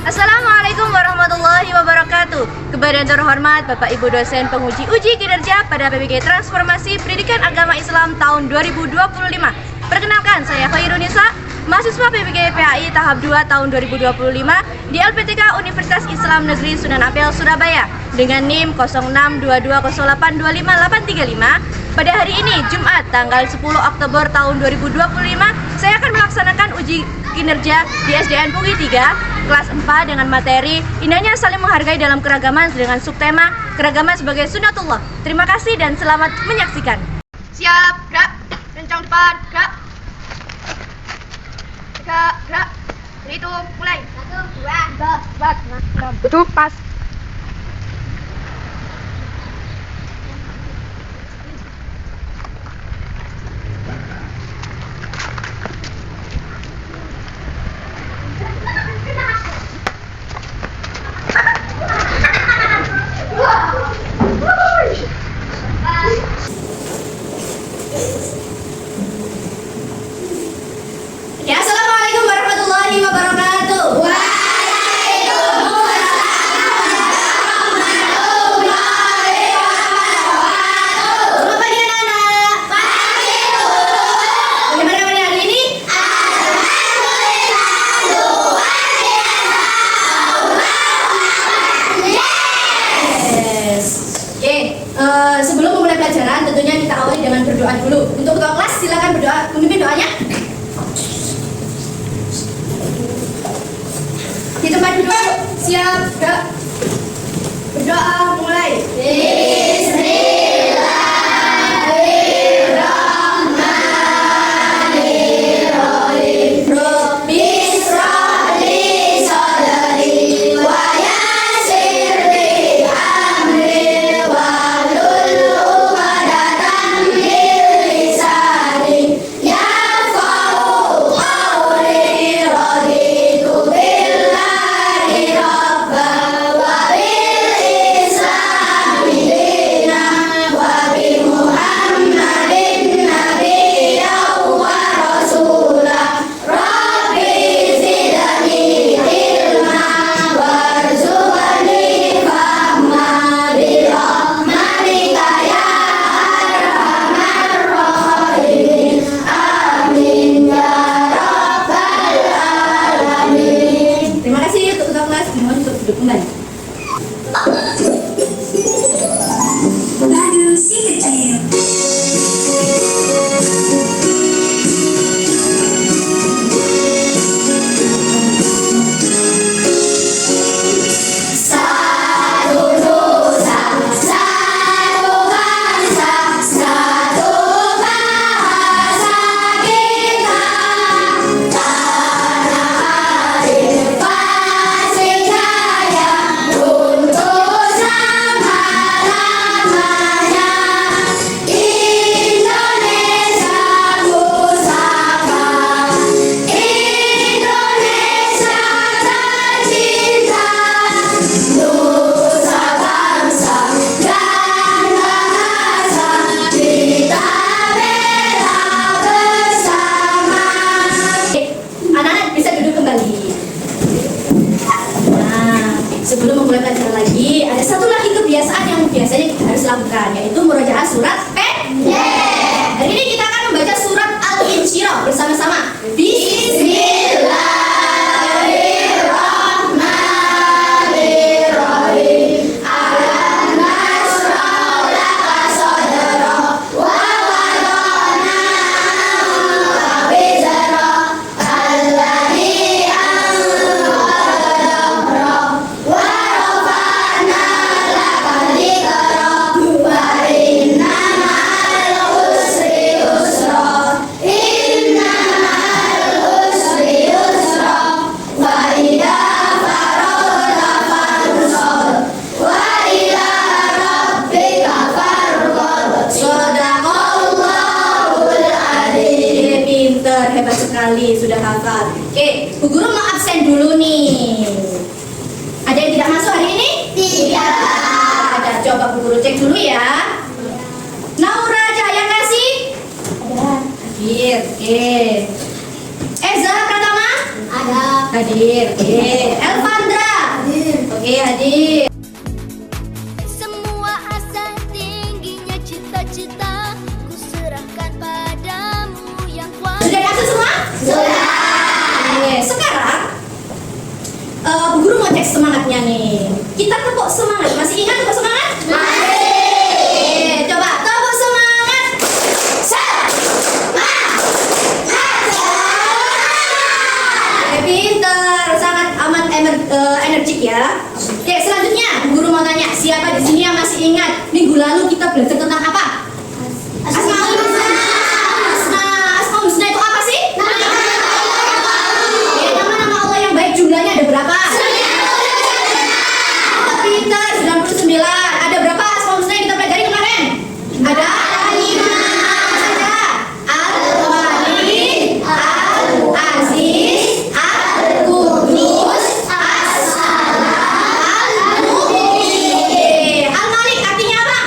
Assalamualaikum warahmatullahi wabarakatuh. Kepada yang terhormat Bapak Ibu dosen penguji uji kinerja pada PBG Transformasi Pendidikan Agama Islam tahun 2025. Perkenalkan, saya Khairunisa, mahasiswa PBG PAI tahap 2 tahun 2025 di LPTK Universitas Islam Negeri Sunan Ampel, Surabaya dengan NIM 0622082585. Pada hari ini, Jumat, tanggal 10 Oktober tahun 2025, saya akan melaksanakan uji kinerja di SDN Pugih 3, kelas 4 dengan materi indahnya saling menghargai dalam keragaman dengan subtema keragaman sebagai sunatullah. Terima kasih dan selamat menyaksikan. Siap, gerak. Rencang depan, gerak. Tiga, gerak. Hitung, mulai. 1, 2, 3, 4, 5, 6. Betul, pas. Ya, assalamualaikum warahmatullahi wabarakatuh. Selamat pagi anak-anak. Bagaimana pada hari ini? Yes. Oke, sebelum memulai pelajaran tentunya kita awali dengan berdoa dulu. Untuk ketua kelas silakan berdoa, memimpin doanya. Di tempat duduk, siap, gerak. Berdoa, mulai. Bismillahirrahmanirrahim. Rabbi shrah li sadri wa yassir li amri wahlul 'uqdatam min lisani yafqahu qawli. Raditu billahi rabban wa bil islami dinan wa bi Muhammadin nabiyyan wa rasulah. Rabbi zidni ilma warzuqni fahma bi rahmatika ya arhamar rahimin. Amin ya rabbal alamin. Terima kasih untuk ketua kelas, mohon untuk duduk kembali. Lagu si kecil. Satu nusa, satu bangsa, satu bahasa kita. Tanah air pasti jaya untuk selama-lamanya. Indonesia pusaka, Indonesia tercinta. Nusa bangsa dan bahasa kita bela bersama. Anak-anak bisa duduk kembali. Nah, sebelum memulai pelajaran lagi, ada satu lagi kebiasaan yang biasanya kita harus lakukan, yaitu murojaah surat pendek. Hari ini kita akan membaca surat Al-Insyirah bersama-sama. Bismillahirrahmanirrahim. Alam nashrah laka sadrak wa wada'na anka wizrak alladzi anqadha dhahrak wa rafa'na laka dhikrak wa inna ma'al usri yusra. Inna ma'al usri yusra. Wa idza faragta fansab wa ila rabbika farghab. Shadaqallahul adzim. Pinter, hebat sekali, sudah hafal. Oke, Bu Guru mau absen dulu nih. Ada yang tidak masuk hari ini? Tidak. Ada, coba Bu Guru cek dulu ya. Naura Cahaya Kasih? Ada. Hadir, oke. Eza Pratama? Ada. Hadir, oke. Elvandra Oke, hadir. Semua asa tingginya cita-cita ku serahkan padamu yang kuasa. Sudah diakses semua? Sudah. Oke, sekarang Bu Guru mau cek semangatnya nih. Kita tepuk semangat. Masih ingat tepuk semangat? Masih. Coba tepuk semangat. Pinter, sangat amat energik ya. Oke, selanjutnya Bu Guru mau tanya, siapa di sini yang masih ingat minggu lalu kita belajar tentang apa? Asmaul Husna. Asmaul Husna itu apa sih? Ya, nama-nama Allah yang baik jumlahnya ada berapa? Pinter, 99. Ada berapa Asmaul Husna yang kita pelajari kemarin? Ada 5. Al-Wali, Al-Aziz, Al-Qudus, As-Salam, Al-Mu'min. Al-Malik artinya apa?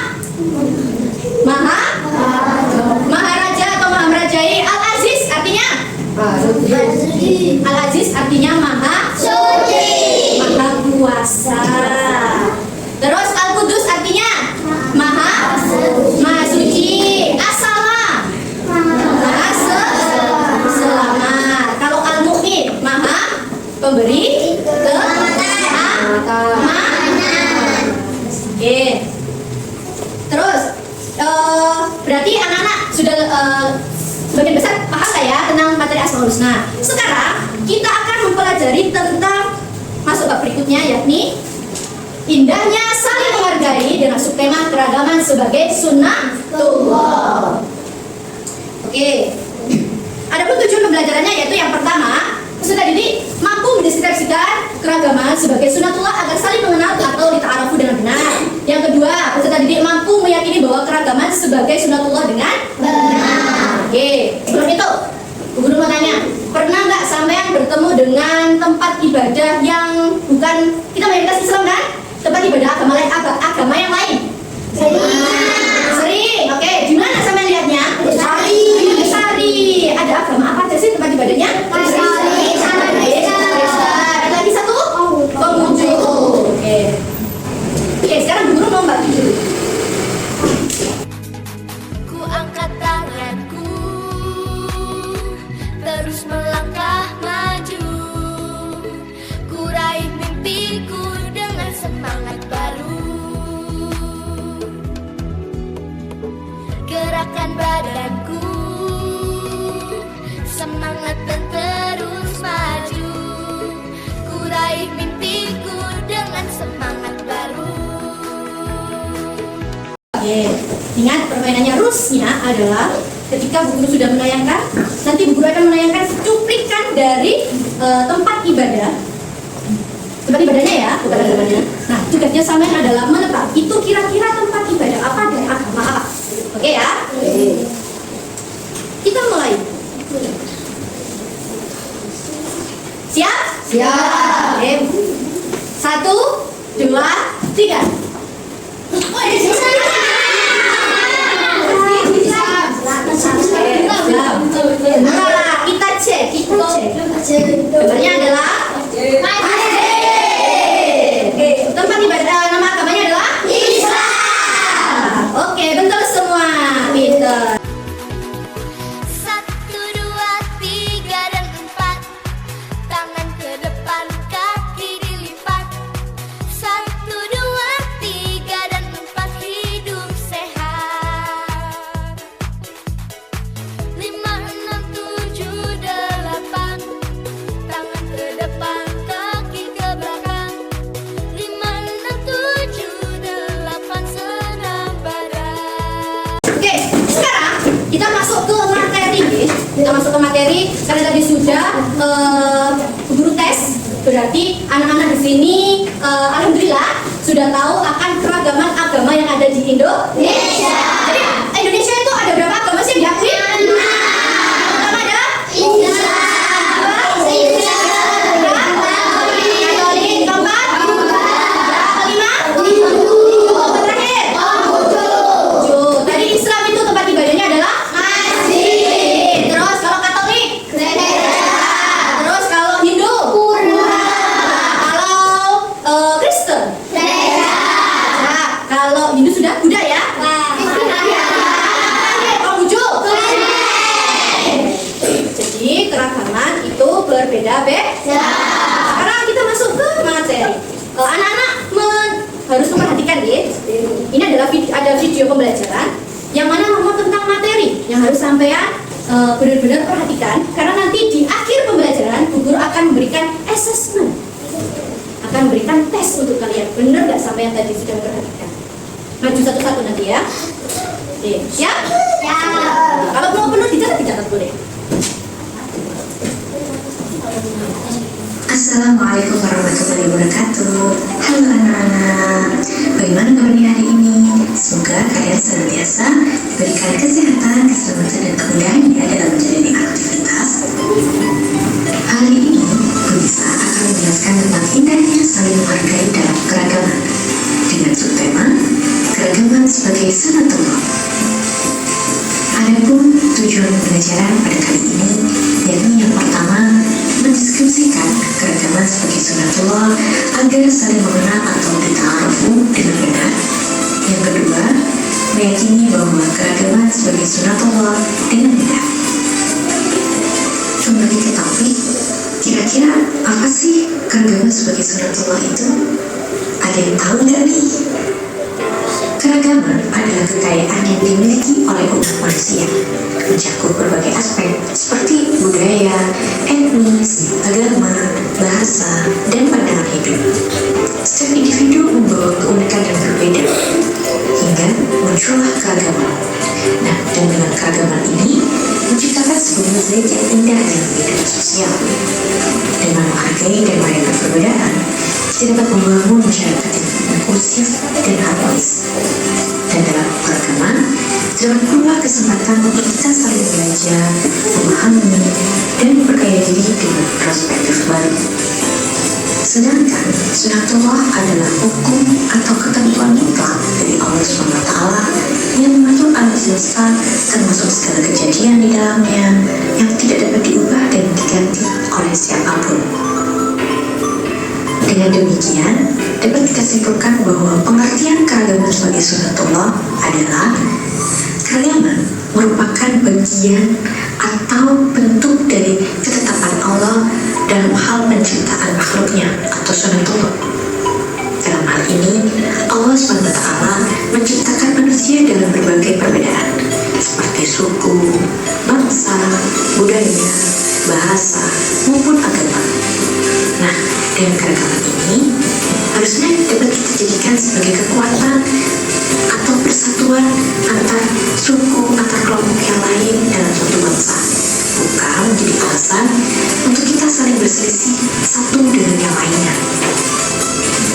Maharaja atau maha merajai. Al-Aziz artinya? Al-Aziz artinya maha kuasa. Terus Al-Qudus artinya maha suci. As-Salam maha selamat. Kalau Al-Mu'min maha pemberi keamanan. Oke. Terus berarti anak-anak sudah sebagian besar paham lah ya tentang materi Asmaul Husna. Sekarang kita akan mempelajari tentang masuk bab berikutnya, yakni indahnya saling menghargai dengan subtema keragaman sebagai sunnatullah. Oke. Adapun tujuan pembelajarannya yaitu yang pertama, peserta didik mampu mendeskripsikan keragaman sebagai sunnatullah agar saling mengenal atau dita'arafu dengan benar. Yang kedua, peserta didik mampu meyakini bahwa keragaman sebagai sunnatullah dengan benar. Oke. Sebelum itu, Bu Guru mau tanya, pernah nggak sampean bertemu dengan tempat ibadah yang bukan, kita mayoritas Islam kan? Tempat ibadah agama yang lain? Sering. Oke, di mana sampean lihatnya? Di Sari. Ada agama apa aja sih tempat ibadahnya? Ada lagi satu? Konghucu. Oke. Oke, sekarang Bu Guru mau bagi dulu. Ku angkat tanganku, terus melangkah maju. Ku raih mimpiku dengan semangat baru. Gerakan badanku, semangat dan terus maju. Ku raih mimpiku dengan semangat baru. Oke, ingat permainannya rusnya adalah ketika Bu Guru sudah menayangkan, nanti Bu Guru akan menayangkan cuplikan dari tempat ibadah. Tempat ibadahnya ya, bukan agamanya. Nah, tugasnya sampean adalah menebak itu kira-kira tempat ibadah apa dan agama apa. Oke ya? Kita mulai. Siap? Siap. Oke. 1, 2, 3. Nah, kita cek. Gambarnya adalah Oke, tempat ibadah nama agamanya adalah Islam. Oke, betul semua. Pinter. 1, 2, 3 dan 4. Tangan ke depan, kaki dilipat. 1, 2, 3 dan 4. Hidup sehat. 5, 6, 7, 8. Tangan ke depan, kaki ke belakang. 5, 6, 7, 8. Senam badan. Oke, sekarang kita masuk ke materi. Karena tadi sudah Bu Guru tes. Berarti anak-anak di sini alhamdulillah sudah tahu akan keragaman agama yang ada di Indonesia. Jadi Indonesia itu ada berapa agama sih yang diakui? Pertama ada Islam. Katolik. Keempat? Kelima? Terakhir? Tadi Islam itu tempat ibadahnya adalah masjid. Terus kalau Katolik? Terus kalau Hindu? Kalau Kristen? Kalian benar-benar perhatikan, karena nanti di akhir pembelajaran Bu Guru akan memberikan assessment, akan memberikan tes untuk kalian. Benar nggak sampai yang tadi sudah memperhatikan? Maju satu-satu nanti ya. Oke, siap? Ya. Kalau belum benar dicatat boleh. Assalamualaikum warahmatullahi wabarakatuh. Halo anak-anak, bagaimana kabarnya hari ini? Semoga kalian senantiasa diberikan kesehatan, keselamatan, dan kemudahan ya dalam menjalani aktivitas. Hari ini, Bu Nisa akan menjelaskan tentang indahnya saling menghargai dalam keragaman dengan subtema keragaman sebagai sunatullah. Adapun tujuan pembelajaran pada kali ini, yakni yang pertama, mendeskripsikan keragaman sebagai sunatullah agar saling mengenal atau dita'arufu dengan benar. Yang kedua, meyakini bahwa keragaman sebagai sunatullah dengan benar. Kembali ke topik, kira-kira apa sih keragaman sebagai sunatullah itu? Ada yang tahu nggak nih? Keragaman adalah kekayaan yang dimiliki oleh umat manusia, mencakup berbagai aspek seperti budaya, etnis, agama, bahasa, dan pandangan hidup. Setiap individu membawa keunikan yang berbeda, hingga muncullah keragaman. Nah, dan dengan keragaman ini, menciptakan sebuah mozaik yang indah dalam kehidupan sosial. Dengan menghargai dan merayakan perbedaan, kita dapat membangun masyarakat yang inklusif dan harmonis. Dan dalam keragaman, terdapat pula kesempatan untuk kita saling belajar, memahami, dan memperkaya diri dengan perspektif baru. Sedangkan sunatullah adalah hukum atau ketentuan mutlak dari Allah SWT yang mengatur alam semesta, termasuk segala kejadian di dalamnya yang tidak dapat diubah dan diganti oleh siapapun. Dengan demikian, dapat kita simpulkan bahwa pengertian keragaman sebagai sunatullah adalah keragaman merupakan bagian atau bentuk dari ketetapan Allah dalam hal penciptaan makhluknya atau sunatullah. Dalam hal ini, Allah SWT menciptakan manusia dalam berbagai perbedaan seperti suku, bangsa, budaya, bahasa, maupun agama. Nah, dengan keragaman ini harusnya dapat kita jadikan sebagai kekuatan atau persatuan antar suku, antar kelompok yang lain dalam suatu bangsa, bukan menjadi alasan untuk kita saling berselisih satu dengan yang lainnya.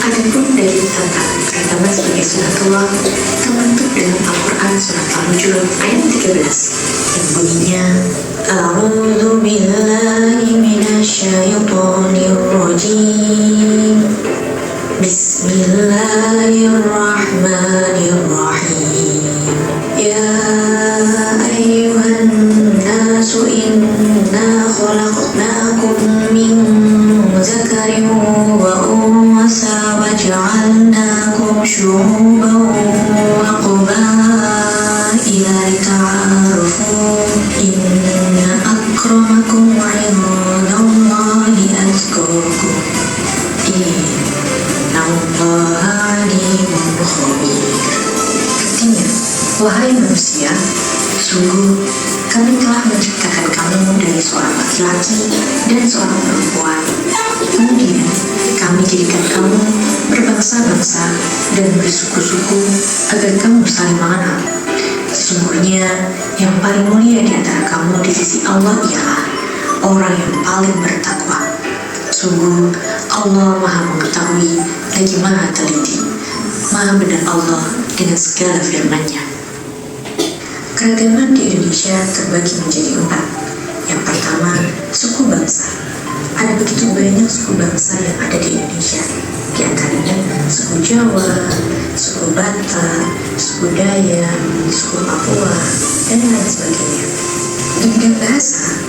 Adapun dalil tentang keragaman sebagai sunatullah terbentuk dalam Al-Quran surat Al-Hujurat ayat 13 yang bunyinya A'udzu billahi minasyaitonir rajim. Bismillahirrahmanirrahim. Ya ayyuhan nasu inna khalaqnakum min zakarin wa unsa wa ja'alnakum syu'uban wa qabaila lita'arafu inna akramakum 'indallahi atqakum innallaha 'alimun khabir. Artinya, wahai manusia, sungguh kami telah menciptakan kamu dari seorang laki-laki dan seorang perempuan. Kemudian kami jadikan kamu berbangsa-bangsa dan bersuku-suku agar kamu saling mengenal. Sesungguhnya yang paling mulia di antara kamu di sisi Allah ialah orang yang paling bertakwa. Sungguh Allah Maha Mengetahui lagi Maha Teliti. Maha benar Allah dengan segala firman-Nya. Keragaman di Indonesia terbagi menjadi 4. Yang pertama, suku bangsa. Ada begitu banyak suku bangsa yang ada di Indonesia. Di antaranya suku Jawa, suku Batak, suku Dayak, suku Papua, dan lain sebagainya. Di bidang bahasa,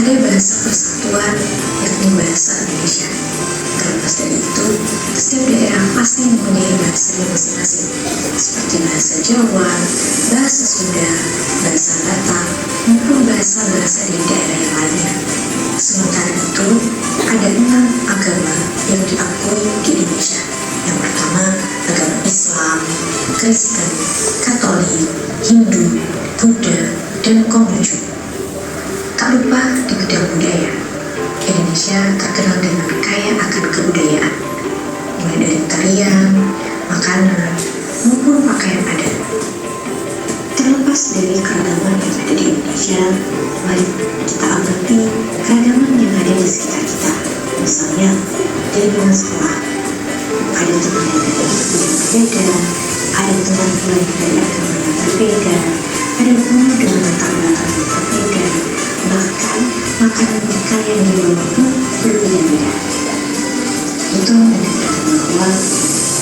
ada bahasa persatuan yakni bahasa Indonesia. Terlepas dari itu, setiap daerah pasti mempunyai bahasanya masing-masing, seperti bahasa Jawa, bahasa Sunda, bahasa Batak, maupun bahasa-bahasa di daerah yang lainnya. Sementara itu, ada 6 agama yang diakui di Indonesia. Yang pertama, agama Islam, Kristen, Katolik, Hindu, Buddha, dan Konghucu. Tak lupa di bidang budaya, Indonesia terkenal dengan kaya akan kebudayaan, mulai dari tarian, makanan, maupun pakaian adat. Terlepas dari keragaman yang ada di Indonesia, mari kita amati keragaman yang ada di sekitar kita. Misalnya, di lingkungan sekolah, ada teman yang dari suku yang berbeda, ada teman pula yang dari agama yang berbeda, ada guru dengan latar belakang yang berbeda, bahkan makanan mereka yang dibawa pun berbeda-beda. Itu menandakan bahwa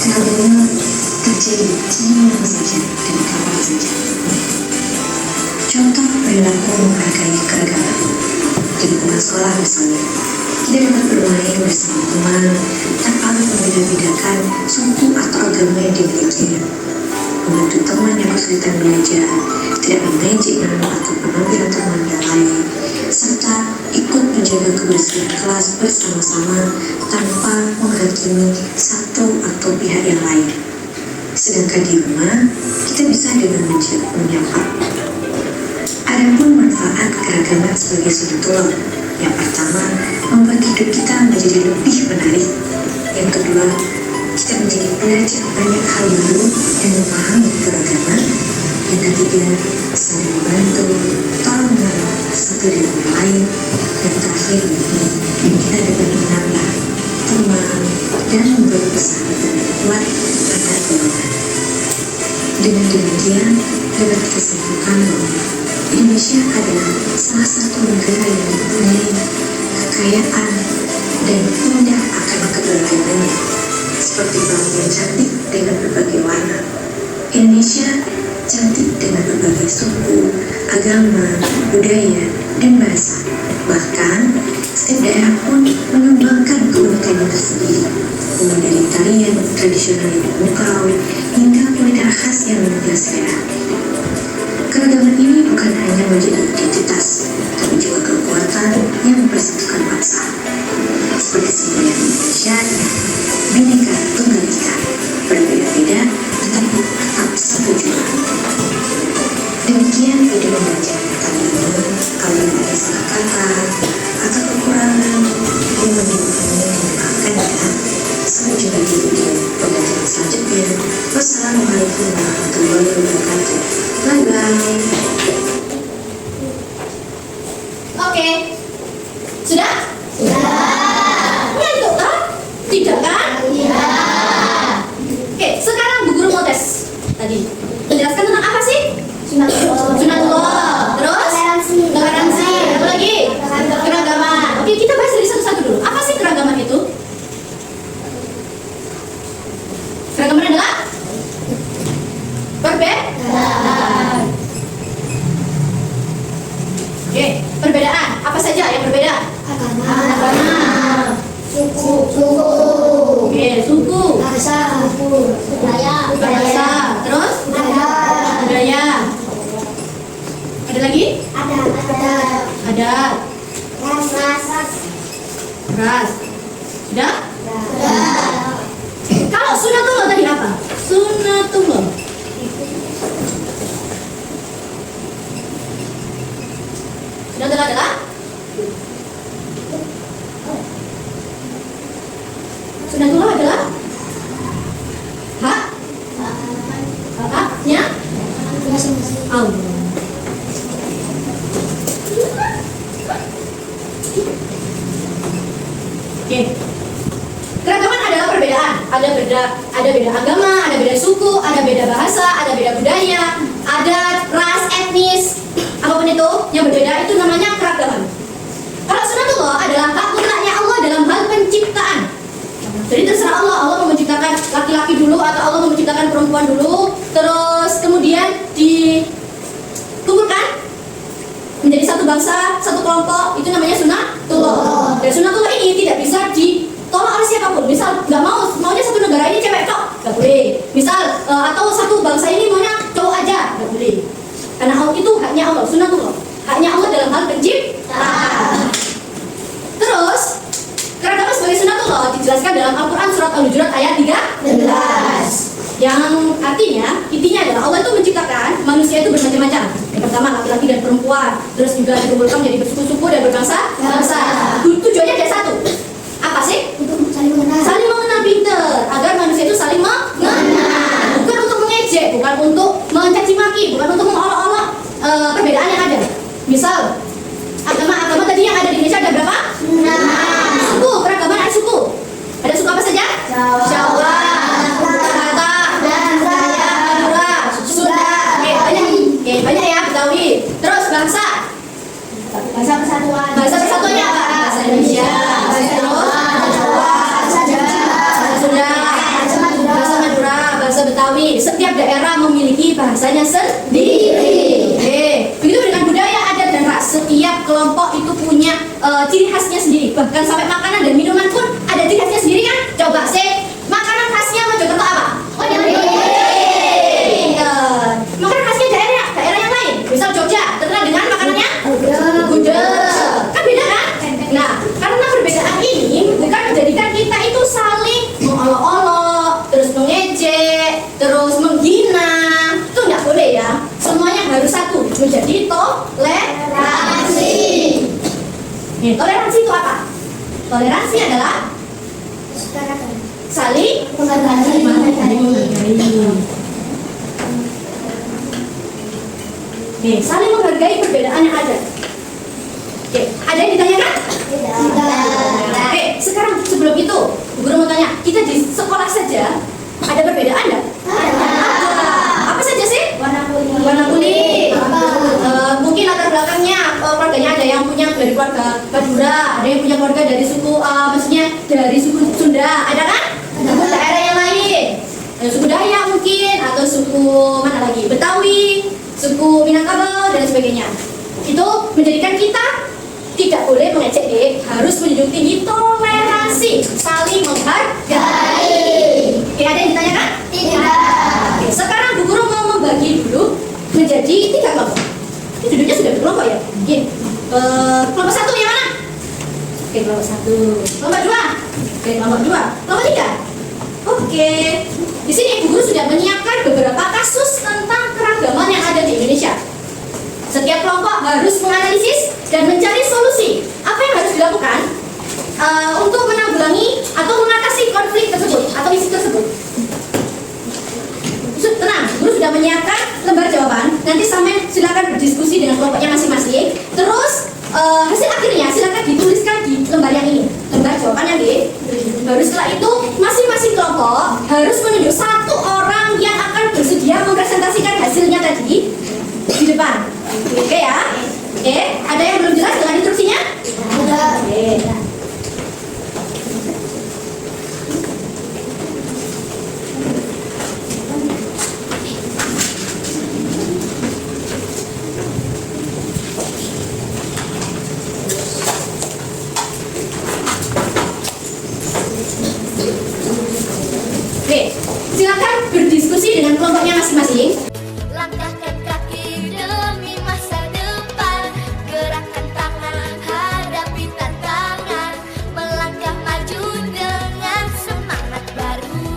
keragaman terjadi di mana saja dan kapan saja. Contoh perilaku menghargai keragaman. Di lingkungan sekolah misalnya, kita dapat bermain bersama teman tanpa harus membeda-bedakan suku atau agama yang dimilikinya. Membantu teman yang kesulitan belajar, tidak mengejeknya atau penampilan teman yang lain, serta ikut menjaga kebersihan kelas bersama-sama tanpa menghakimi satu atau pihak yang lain. Sedangkan di rumah, kita bisa dengan menyapa. Adapun manfaat keragaman sebagai sunatullah, yang pertama, membuat hidup kita menjadi lebih menarik. Yang kedua, kita menjadi belajar banyak hal baru dan memahami keragaman. Yang ketiga, saling membantu, tolong menolong satu dengan yang lain. Dan terakhir, kita dapat menambah teman dan membuat persahabatan yang kuat antar golongan. Dengan demikian, dapat kita simpulkan bahwa Indonesia adalah salah satu negara yang mempunyai kekayaan dan indah akan keberagamannya, seperti bangsa yang cantik dengan berbagai warna. Indonesia cantik dengan berbagai suku, agama, budaya, dan bahasa. Bahkan, setiap daerah pun mengembangkan keunikannya tersendiri, mulai dari tarian tradisional yang memukau hingga kuliner khas yang menggugah selera. Keragaman ini bukan hanya menjadi identitas, tapi juga kekuatan yang mempersatukan bangsa. Seperti simbol Indonesia, Bhinneka Tunggal Ika, berbeda-beda tetapi tetap satu jua. Demikian video membaca kali ini. Kalau ada salah kata atau kekurangan yang menyebabkannya, dimaafkan ya. Sampai jumpa di video pembelajaran selanjutnya. Wassalamualaikum warahmatullahi wabarakatuh. Bye bye. Oke. Sudah? Ngantuk kan? Tidak kan? Oke, sekarang Bu Guru mau tes. Tadi menjelaskan tentang apa sih? Sunatullah. Terus? Toleransi. Apa lagi? Keragaman. Oke, kita bahas dari satu-satu dulu. Apa sih keragaman itu? Keragaman adalah perbedaan. Oke, perbedaan. Apa saja yang berbeda? Agama. Suku. Oke, suku. Bahasa. Terus? Budaya. Ada lagi? Adat. Ras. Sudah? Kalau sunatullah tadi apa? Sunatullah. Sunatullah adalah? Sunatullah adalah? Haknya? Allah. Oke. Keragaman adalah perbedaan. Ada beda agama, ada beda suku, ada beda bahasa, ada beda budaya, adat, ras, etnis, apapun itu yang berbeda itu namanya keragaman. Kalau sunatullah adalah hak mutlaknya Allah dalam hal penciptaan. Jadi terserah Allah mau menciptakan laki-laki dulu atau Allah mau menciptakan perempuan dulu, terus kemudian dikumpulkan menjadi satu bangsa, satu kelompok, itu namanya sunatullah. Dan sunatullah ini tidak bisa ditolak oleh siapapun. Misal nggak maunya satu negara ini cewek kok, nggak boleh. Misal atau satu bangsa ini maunya cowok aja, nggak boleh. Karena itu haknya Allah, sunatullah. Haknya Allah dalam hal penciptaan. Terus keragaman sebagai sunatullah dijelaskan dalam Al-Quran surat Al-Hujurat ayat 13, yang artinya intinya adalah Allah itu menciptakan manusia itu bermacam-macam. Yang pertama laki-laki dan perempuan, terus juga dikumpulkan menjadi bersuku-suku dan berbangsa-bangsa. Tujuannya ada satu. Apa sih? Untuk saling mengenal. Saling mengenal, pinter, agar manusia itu saling mengenal. Bukan untuk mengejek, bukan untuk mencaci maki, bukan untuk mengolok-olok perbedaan yang ada. Misal, agama tadi yang ada di Indonesia ada berapa? Suku, keragaman ada suku. Ada suku apa saja? Jawa, Batak, Madura, Sunda. Oke, banyak ya, Betawi. Terus bangsa. Bahasa persatuan. Bahasa persatuannya apa? Bahasa Indonesia. Bahasa Madura, bahasa Betawi. Setiap daerah memiliki bahasanya sendiri. Begitu dengan budaya, adat dan ras. Setiap kelompok itu punya ciri khasnya sendiri. Bahkan sampai makanan dan minuman pun ada ciri khasnya sendiri kan? Coba sih, makanan khasnya Mojokerto apa? Makanan khasnya daerah yang lain. Misal Jogja, terkenal dengan makanannya gudeg. Kan beda kan? Nah, karena perbedaan ini bukan menjadikan kita itu saling mengolok-olok, terus mengejek, terus menghina. Itu nggak boleh ya. Semuanya harus satu, menjadi toleransi. Toleransi itu apa? Toleransi adalah saling menghargai. Saling menghargai perbedaan yang ada. Ada yang ditanyakan? Sekarang sebelum itu, guru mau tanya, kita di sekolah saja ada perbedaan nggak? Apa saja sih? Warna kulit. Mungkin latar belakangnya keluarganya ada yang punya dari keluarga Madura, ada yang punya keluarga dari suku, maksudnya dari suku Sunda, ada kan? Daerah yang lain, suku Dayak mungkin, atau suku mana lagi? Betawi, suku Minangkabau dan sebagainya. Itu menjadikan kita tidak boleh mengejek, harus menjunjung tinggi toleransi, saling menghargai. Ada yang ditanyakan? Tidak. Sekarang Bu Guru mau membagi dulu menjadi 3 kelompok. Ini duduknya sudah berkelompok ya? Kelompok 1 yang mana? Kelompok 1. Kelompok 2. Kelompok 2. Kelompok 3. Di sini Bu Guru sudah menyiapkan beberapa kasus tentang keragaman yang ada di Indonesia. Setiap kelompok harus menganalisis dan mencari solusi. Apa yang harus dilakukan untuk menanggulangi atau mengatasi konflik tersebut atau isu tersebut? Tenang, Guru sudah menyiapkan lembar jawaban. Nanti sampai silakan berdiskusi dengan kelompoknya masing-masing. Terus hasil akhirnya silakan dituliskan di lembar yang ini, lembar jawabannya Baru setelah itu masing-masing kelompok harus menunjuk 1 orang yang akan bersedia mempresentasikan hasilnya tadi di depan. Oke ya? Ada yang belum jelas dengan instruksinya? Ada. Silakan berdiskusi dengan kelompoknya masing-masing. Langkahkan kaki demi masa depan, gerakan tangan hadapi tantangan, melangkah maju dengan semangat baru.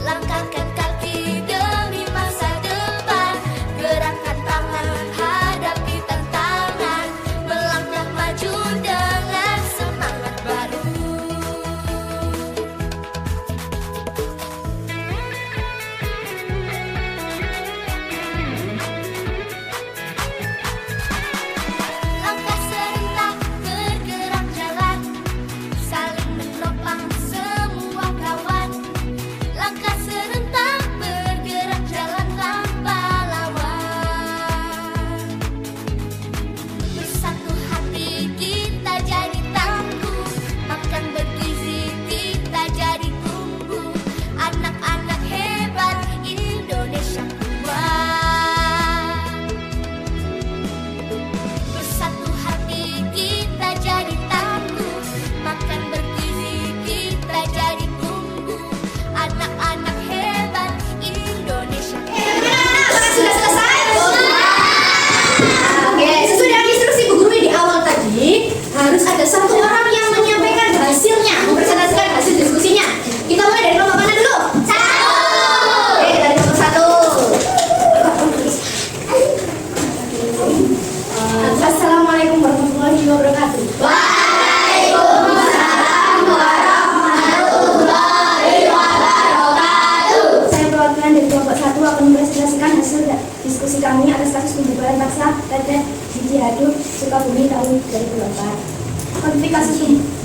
Langkahkan kaki demi masa depan, gerakan tangan hadapi tantangan, melangkah maju dengan semangat baru.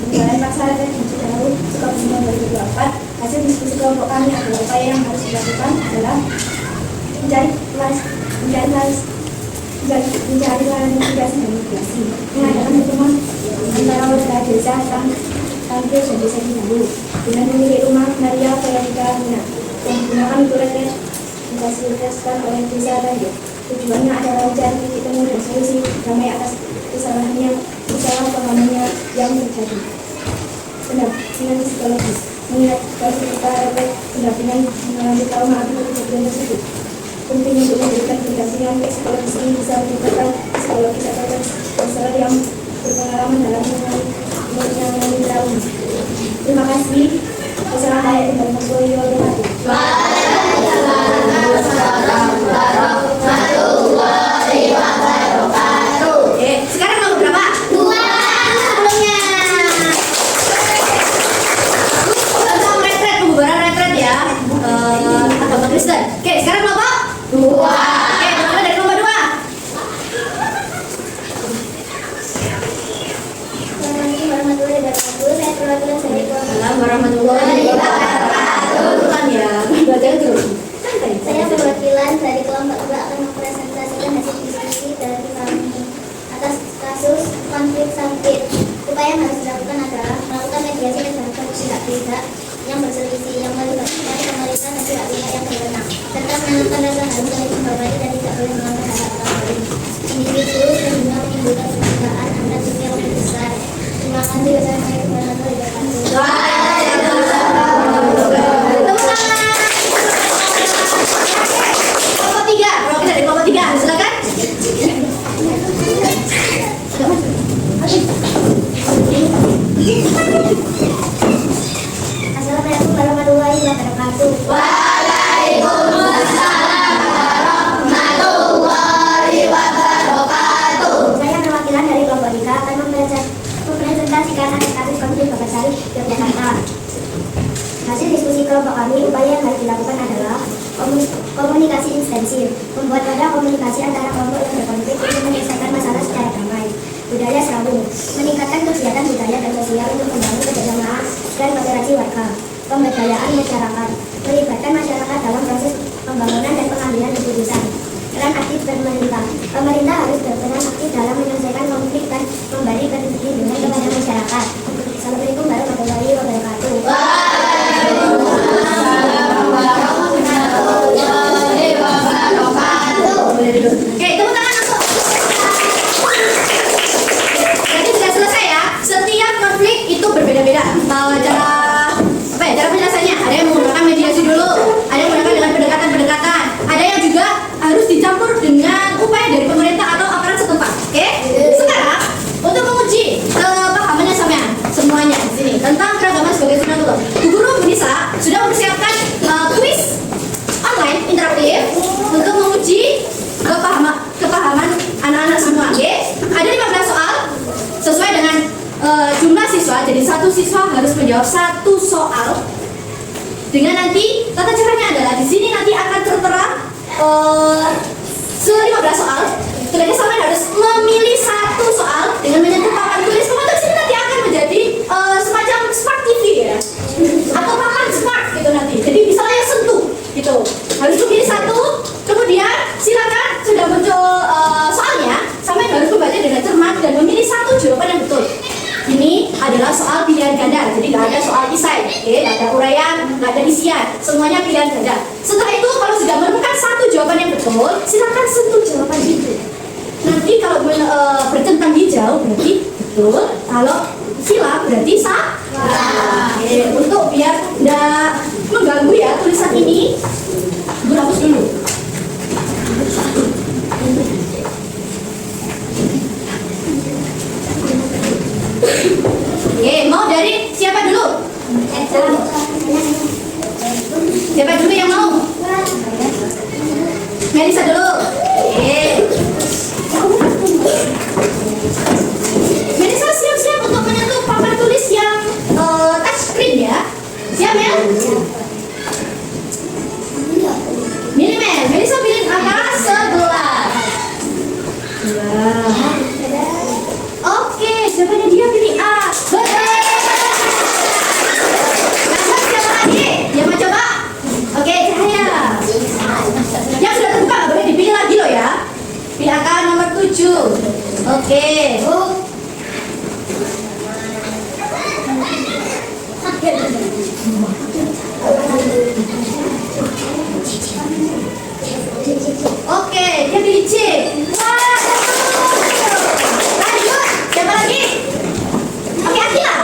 Penilaian masyarakat yang jauh Sukabumi tahun 2024, hasil diskusi kelompok kami adalah upaya yang harus dilakukan adalah mencari klarifikasi dan mitigasi, mengadakan pertemuan antara warga desa Tampil dan desa Cinaru dengan pemilik rumah Maria Veronica Luna yang menggunakan aturan yang difasilitasikan oleh desa Tampil. Tujuannya adalah mencari titik temu dan solusi damai atas kesalahan-pahamannya yang terjadi. Pendampingan psikologis, mengingat kita dapat pendampingan mengalami trauma akibat kejadian tersebut. Penting untuk memberikan pendampingan psikologis ini bisa meningkatkan psikologis atau konselor yang berpengalaman dalam menangani trauma. Terima kasih. Wassalamualaikum warahmatullahi wabarakatuh. Sekarang nomor berapa? 2 sebelumnya. Tentang retret, pembubaran retret ya. Agama Kristen. Oke, sekarang kelompok 2. Oke, mulai dari kelompok 2. Assalamualaikum warahmatullahi wabarakatuh. Saya perwakilan dari kelompok. Assalamualaikum warahmatullahi wabarakatuh. Bukan ya, belajar terus. Saya perwakilan dari kelompok 2 akan mempresentasikan hasil diskusi dari kami atas kasus konflik sawit. Upaya yang harus dilakukan adalah melakukan mediasi terhadap pihak-pihak yang berselisih yang melibatkan pemerintah dan pihak-pihak yang berwenang, serta menanamkan rasa harus saling menghormati dan tidak boleh melanggar hak orang lain. Individu sehingga menimbulkan perbedaan antar dunia lebih besar. Terima kasih. Wassalamualaikum warahmatullahi wabarakatuh. Kelompok 3, perwakilan dari kelompok 3, silakan. Assalamualaikum warahmatullahi wabarakatuh. Saya perwakilan dari kelompok 3 akan mempresentasikan atas kasus konflik Babarsari Yogyakarta. Hasil diskusi kelompok kami, upaya yang harus dilakukan adalah komunikasi intensif, membuat ada komunikasi antara kelompok yang berkonflik untuk menyelesaikan masalah secara damai. Budaya serabung, meningkatkan kegiatan budaya dan sosial untuk membangun kebersamaan dan kooperasi warga. Pemberdayaan masyarakat, melibatkan masyarakat dalam proses pembangunan dan pengambilan keputusan. Peran aktif pemerintah, pemerintah harus berperan aktif dalam menyelesaikan konflik dan memberi perlindungan kepada masyarakat. Assalamualaikum warahmatullahi wabarakatuh. Oke, tepuk tangan langsung. Jadi sudah selesai ya. Setiap konflik itu berbeda-beda. Cara penjelasannya. Ada yang menggunakan mediasi dulu, ada yang menggunakan dengan pendekatan-pendekatan, ada yang juga harus dicampur dengan upaya dari pemerintah atau aparat setempat. Oke? Sekarang untuk menguji kepahamannya sampean semuanya di sini tentang keragaman sebagai sunatullah. Bu Guru Munisa sudah mempersiapkan kuis online interaktif untuk menguji kepahaman anak-anak semua. Oke? Ada 15 soal sesuai dengan jumlah siswa. Jadi satu siswa harus menjawab satu soal. Dengan nanti tata caranya adalah di sini nanti akan tertera 15 soal. Kemudian sampai harus memilih satu soal dengan menyentuh papan tulis. Papan tulis ini nanti akan menjadi semacam smart TV ya, atau papan smart gitu nanti. Jadi bisa langsung sentuh gitu. Harus memilih satu. Kemudian silakan sudah muncul soalnya, sampai harus membaca dengan cermat dan memilih satu jawaban yang betul. Ini adalah soal pilihan ganda, jadi nggak ada soal isai, nggak ada uraian, nggak ada isian, semuanya pilihan ganda. Setelah itu kalau sudah menemukan satu jawaban yang betul, silakan sentuh jawaban itu. Nanti kalau bercentang hijau berarti betul, kalau silang berarti salah. Untuk biar nggak mengganggu ya tulisan ini, gue hapus dulu. Oke, mau dari siapa dulu? Siapa dulu yang mau? Melisa dulu. Melisa siap-siap untuk menyentuh papan tulis yang touchscreen ya. Siap ya? Milih Mel. Melisa pilih angka 11. Oke, siapanya dia pilih A. Betul. Oke, dia pilih C. Wah, lanjut. Siapa lagi? Oke, Akila.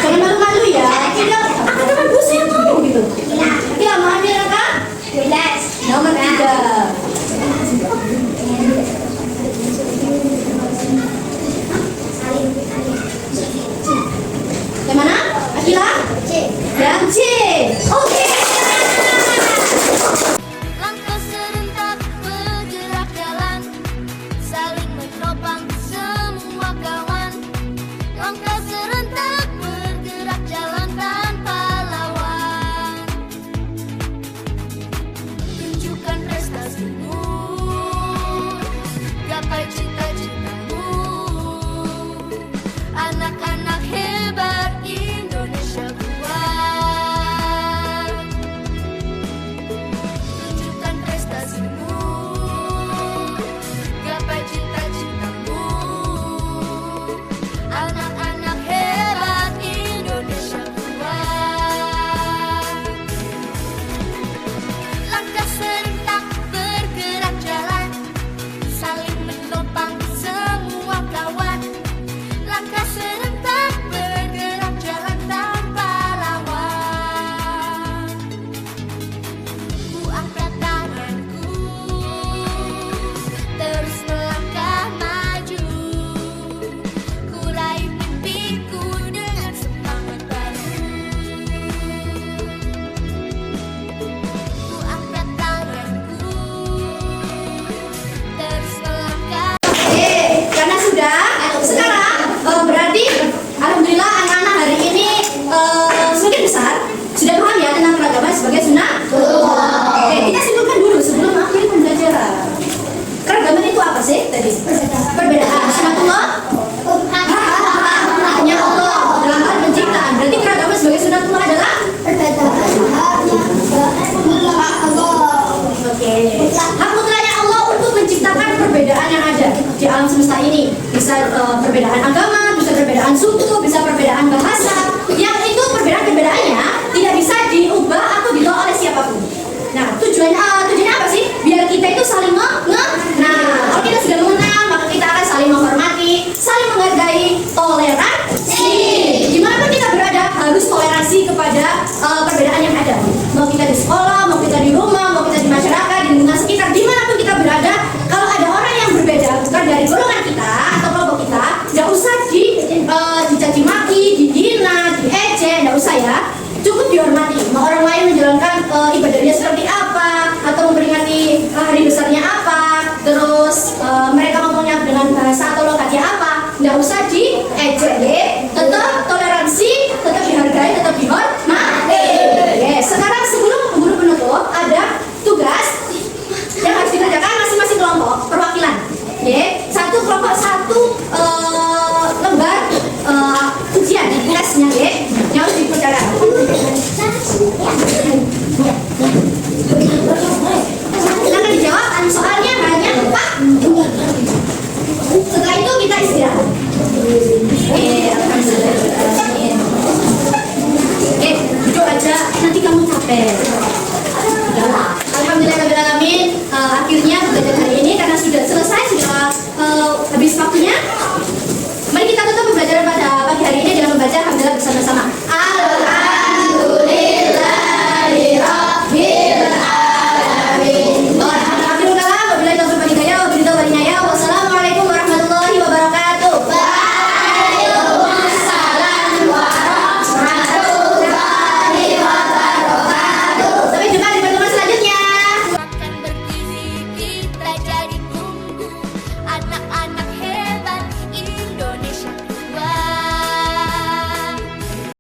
Jangan malu-malu ya. Akila, aku teman bu saya mau gitu. Akila mau ambil apa? Nomor 3. Yang mana? Akila? Yang C. Oke. Langkah serentak bergerak jalan, saling menopang semua kawan. Langkah serentak bergerak jalan tanpa lawan. Tunjukkan prestasimu, gapai cita-citamu. Anak-anak hebat Indonesia kuat. Tunjukkan prestasimu, gapai cita-citamu. Anak-anak hebat Indonesia kuat. Langkah serentak bergerak jalan, saling menopang semua kawan. Langkah serentak bergerak jalan tanpa lawan. Ku angkat tanganku, terus melangkah maju. Ku raih mimpiku dengan semangat baru. Ku angkat tanganku, terus melangkah. Oke, karena sudah, sekarang berarti alhamdulillah anak-anak hari ini semakin besar, sudah paham ya tentang keragaman sebagai sunnah. Oke, kita simpulkan dulu sebelum mengakhiri pembelajaran. Keragaman itu apa sih tadi? Perbedaan sunnatullah, haknya Allah dalam hal penciptaan. Berarti keragaman sebagai sunnatullah adalah oke. Hak mutlaknya Allah untuk menciptakan perbedaan yang ada di alam semesta ini. Bisa perbedaan agama, bisa perbedaan suku, bisa perbedaan bahasa. Yang itu perbedaan-perbedaannya tidak bisa diubah atau ditolak oleh siapapun. Nah, tujuannya apa sih? Biar kita itu saling Nah, kalau kita sudah mengenal, maka kita akan saling menghormati, saling menghargai, toleransi. Dimanapun kita berada, harus toleransi kepada perbedaan yang ada. Mau kita di sekolah, mau kita di rumah, mau kita di masyarakat, di lingkungan sekitar, dimanapun kita berada, kalau ada orang yang berbeda, bukan dari golongan kita atau kelompok kita, nggak usah dicaci maki, dihina, diejek, nggak usah ya. Cukup dihormati. Mau orang lain menjalankan ibadahnya seperti apa, atau memperingati hari besarnya apa, terus mereka ngomongnya dengan bahasa atau logatnya apa, nggak usah diejek ya. Tetap toleransi, tetap dihargai, tetap dihormati. Oke, sekarang sebelum guru penutup ada tugas yang harus dikerjakan masing-masing kelompok perwakilan. Satu kelompok satu lembar ujian tesnya yang harus dikerjakan.